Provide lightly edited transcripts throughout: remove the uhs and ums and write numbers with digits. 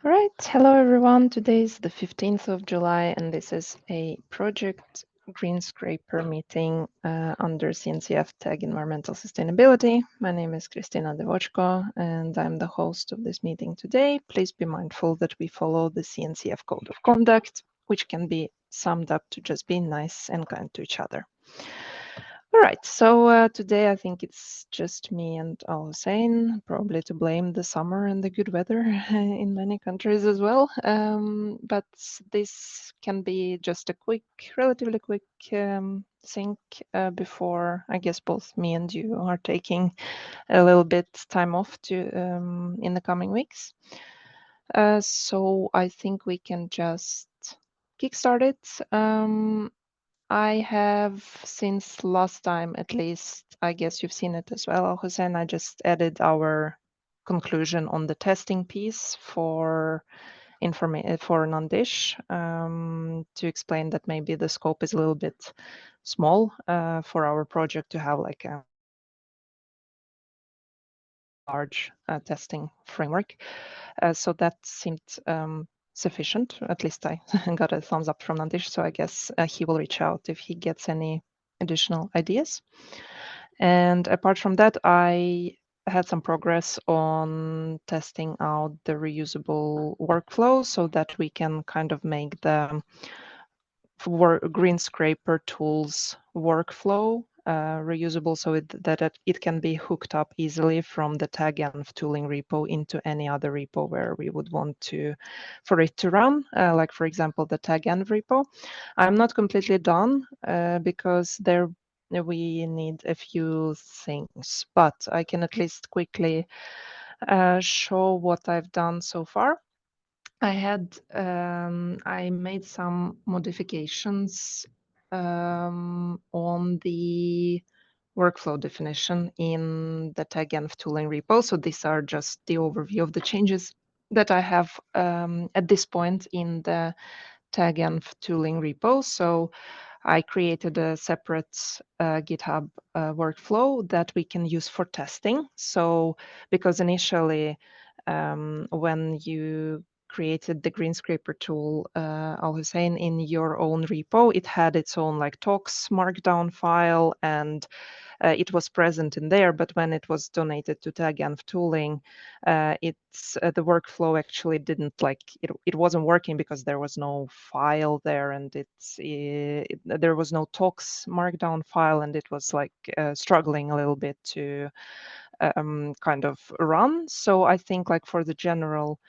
All right, hello everyone. Today is the 15th of July, and this is a project GreenScraper meeting under CNCF TAG Environmental Sustainability. My name is Kristina Devochko, and I'm the host of this meeting today. Please be mindful that we follow the CNCF Code of Conduct, which can be summed up to just being nice and kind to each other. All right, so today I think it's just me and Al Hussein, probably to blame the summer and the good weather in many countries as well. But this can be just a relatively quick sync before I guess both me and you are taking a little bit time off in the coming weeks. So I think we can just kickstart it. I have, since last time at least, I guess you've seen it as well, Hussein, I just added our conclusion on the testing piece for Nandish to explain that maybe the scope is a little bit small for our project to have like a large testing framework. So that seemed sufficient. At least I got a thumbs up from Nandish. So I guess he will reach out if he gets any additional ideas. And apart from that, I had some progress on testing out the reusable workflow so that we can kind of make the GreenScraper tools workflow reusable so that it can be hooked up easily from the TAG ENV tooling repo into any other repo where we would want for it to run, like for example, the TAG ENV repo. I'm not completely done because we need a few things, but I can at least quickly show what I've done so far. I made some modifications on the workflow definition in the TAG ENV tooling repo. So these are just the overview of the changes that I have at this point in the TAG ENV tooling repo. So I created a separate GitHub workflow that we can use for testing. So because initially when you created the GreenScraper tool, Al Hussein, in your own repo, it had its own like talks markdown file, and it was present in there. But when it was donated to TAG ENV tooling, the workflow actually didn't it wasn't working because there was no file there, and there was no talks markdown file, and it was like struggling a little bit to kind of run. So I think like for the general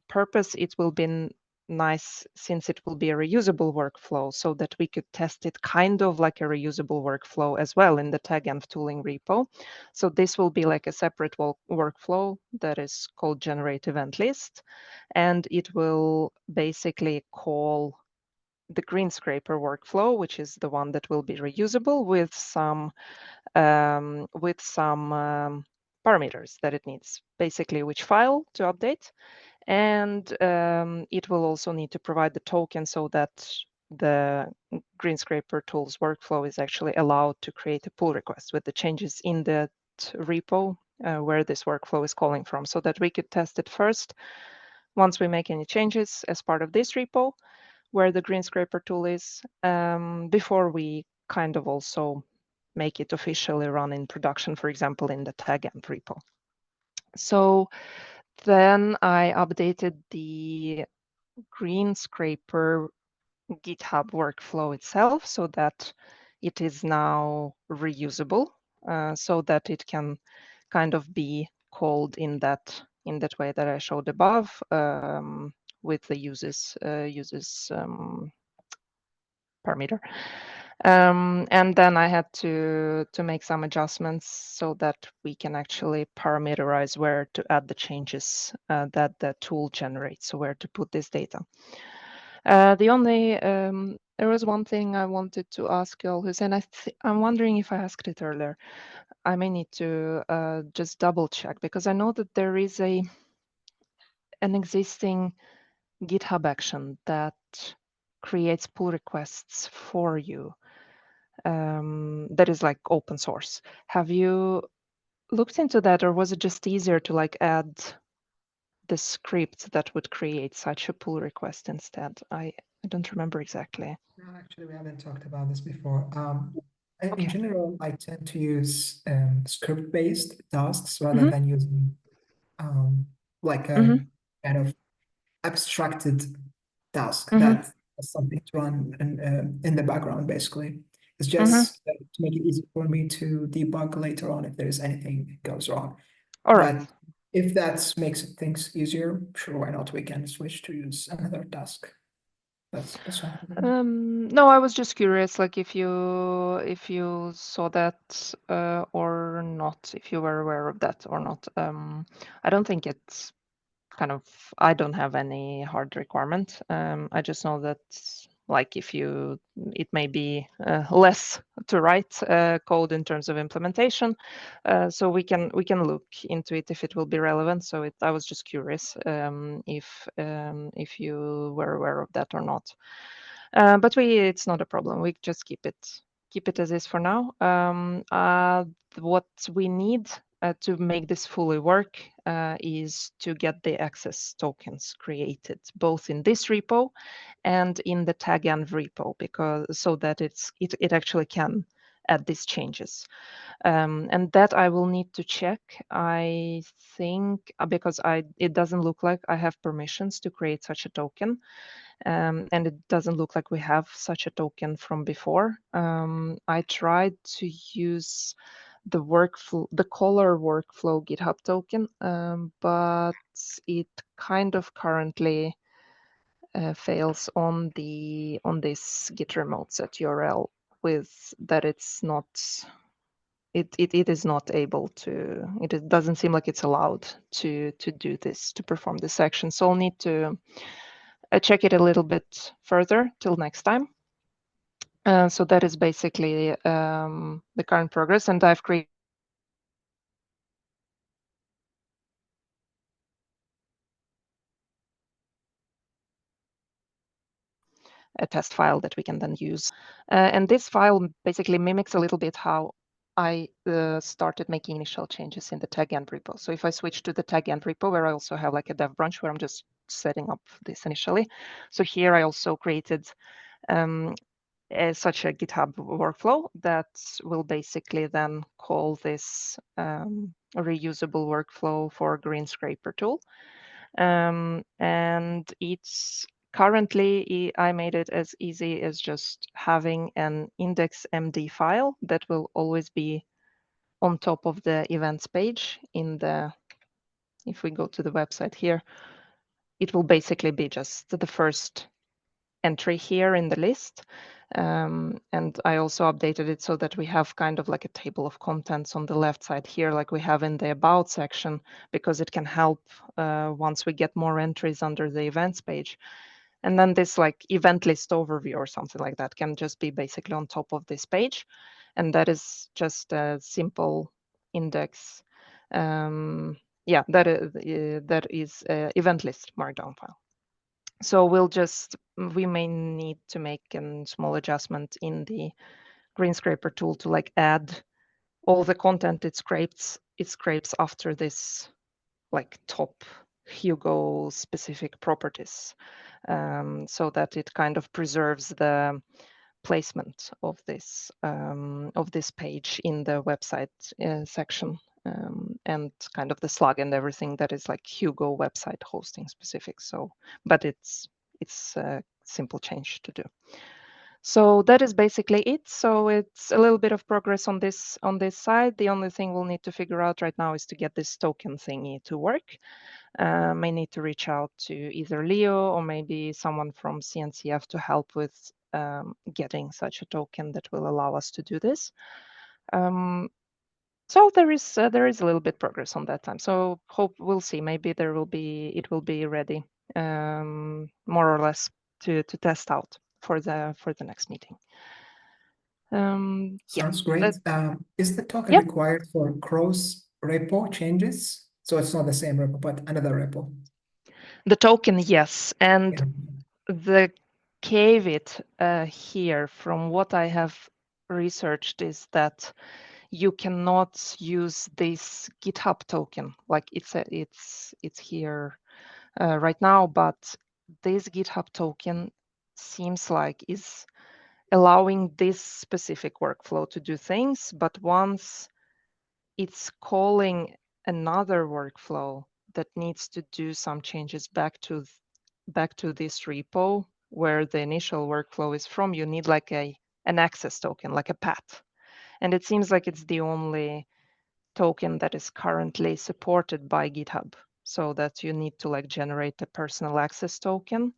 purpose, it will be nice since it will be a reusable workflow so that we could test it kind of like a reusable workflow as well in the TAG ENV tooling repo. So this will be like a separate workflow that is called generate event list, and it will basically call the GreenScraper workflow, which is the one that will be reusable with some parameters that it needs, basically which file to update. And it will also need to provide the token so that the GreenScraper tools workflow is actually allowed to create a pull request with the changes in the repo where this workflow is calling from, so that we could test it first once we make any changes as part of this repo where the GreenScraper tool is, before we kind of also make it officially run in production, for example, in the TAG ENV repo. So then I updated the GreenScraper GitHub workflow itself so that it is now reusable, so that it can kind of be called in that way that I showed above, with the uses parameter. And then I had to make some adjustments so that we can actually parameterize where to add the changes that the tool generates, so where to put this data. There was one thing I wanted to ask you all, Hussein. I'm wondering if I asked it earlier. I may need to just double check, because I know that there is an existing GitHub action that creates pull requests for you. That is like open source. Have you looked into that, or was it just easier to like add the script that would create such a pull request instead. I don't remember exactly. No, actually, we haven't talked about this before. In Okay. general, I tend to use script-based tasks rather Mm-hmm. than using like a Mm-hmm. kind of abstracted task Mm-hmm. that has something to run in the background, basically. It's Mm-hmm. just to make it easy for me to debug later on if there is anything that goes wrong. All right. But if that makes things easier, sure, why not? We can switch to use another task. That's fine. No, I was just curious, like if you saw that or not, if you were aware of that or not. I don't think it's kind of, I don't have any hard requirement. I just know that like if you, it may be less to write code in terms of implementation. So we can look into it if it will be relevant. So I was just curious if you were aware of that or not. But it's not a problem. We just keep it as is for now. What we need to make this fully work is to get the access tokens created, both in this repo and in the tag env repo, because so that it actually can add these changes. And that I will need to check. I think because it doesn't look like I have permissions to create such a token. And it doesn't look like we have such a token from before. I tried to use the workflow, the color workflow GitHub token, but it kind of currently fails on this git remote set URL with that it's not. It is not able to. It doesn't seem like it's allowed to do this, to perform this action. So I'll need to check it a little bit further till next time. So that is basically the current progress, and I've created a test file that we can then use. And this file basically mimics a little bit how I started making initial changes in the tag env repo. So if I switch to the tag env repo, where I also have like a dev branch where I'm just setting up this initially. So here I also created such a GitHub workflow that will basically then call this reusable workflow for GreenScraper tool. And it's currently, I made it as easy as just having an index.md file that will always be on top of the events page in the, if we go to the website here, it will basically be just the first entry here in the list. And I also updated it so that we have kind of like a table of contents on the left side here, like we have in the about section, because it can help once we get more entries under the events page. And then this like event list overview or something like that can just be basically on top of this page. And that is just a simple index. Yeah, that is event list markdown file. So we may need to make a small adjustment in the GreenScraper tool to like add all the content it scrapes after this like top Hugo specific properties, so that it kind of preserves the placement of this page in the website section, and kind of the slug and everything that is like Hugo website hosting specific. So, but it's a simple change to do. So that is basically it. So it's a little bit of progress on this side. The only thing we'll need to figure out right now is to get this token thingy to work. May need to reach out to either Leo or maybe someone from CNCF to help with getting such a token that will allow us to do this. So there is a little bit progress on that time. So hope we'll see. Maybe it will be ready more or less to test out for the next meeting. Sounds great. Is the token Yeah. required for cross repo changes? So it's not the same repo, but another repo. The token, yes, and Yeah. the caveat here, from what I have researched, is that you cannot use this GitHub token. Like it's here. right now, but this GitHub token seems like is allowing this specific workflow to do things, but once it's calling another workflow that needs to do some changes back to this repo where the initial workflow is from, you need like an access token, like a path. And it seems like it's the only token that is currently supported by GitHub, so that you need to like generate a personal access token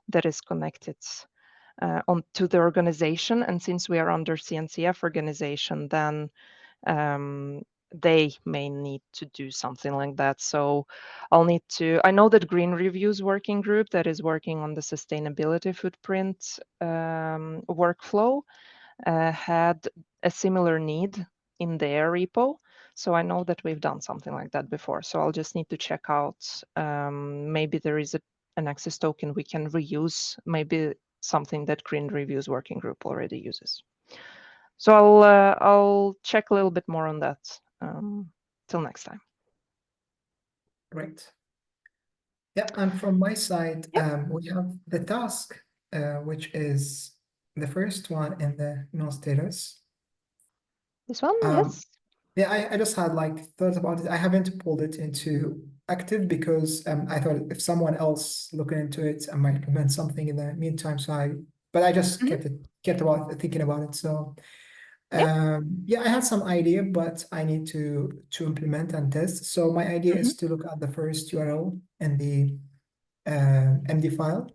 that is connected to the organization. And since we are under CNCF organization, then they may need to do something like that. So I know that Green Review's working group that is working on the sustainability footprint workflow had a similar need in their repo. So I know that we've done something like that before. So I'll just need to check out, maybe there is an access token we can reuse, maybe something that Green Review's working group already uses. So I'll check a little bit more on that till next time. Great. Yeah, and from my side, Yep. we have the task, which is the first one in the no status. This one, yes. Yeah, I just had like thoughts about it. I haven't pulled it into active because I thought if someone else looking into it, I might prevent something in the meantime. But I just kept thinking about it. So yeah, I had some idea, but I need to implement and test. So my idea is to look at the first URL in the MD file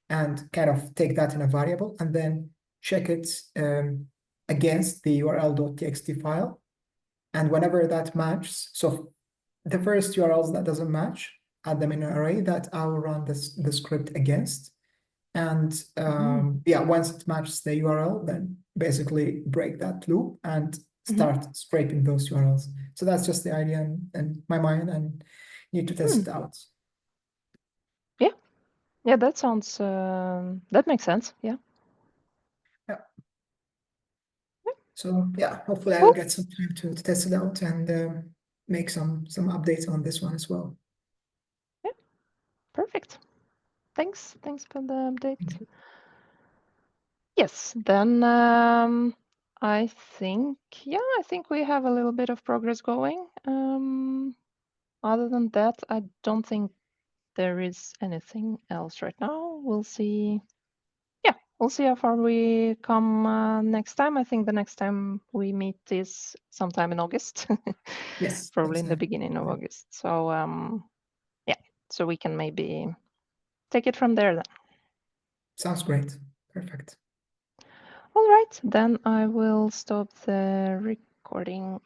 and kind of take that in a variable and then check it against the url.txt file. And whenever that matches, so the first URLs that doesn't match, add them in an array that I will run the script against. And yeah, once it matches the URL, then basically break that loop and start scraping those URLs. So that's just the idea in my mind and need to test it out. Yeah. Yeah, that sounds, that makes sense. Yeah. Yeah. So yeah, hopefully I Cool. will get some time to test it out and make some updates on this one as well. Yeah. Perfect. Thanks. Thanks for the update. Yes, then I think, yeah, I think we have a little bit of progress going. Other than that, I don't think there is anything else right now. We'll see. Yeah, we'll see how far we come next time. I think the next time we meet is sometime in August. Yes, Probably that's in the beginning of August. So yeah, so we can maybe take it from there then. sounds great. Perfect. All right, then I will stop the recording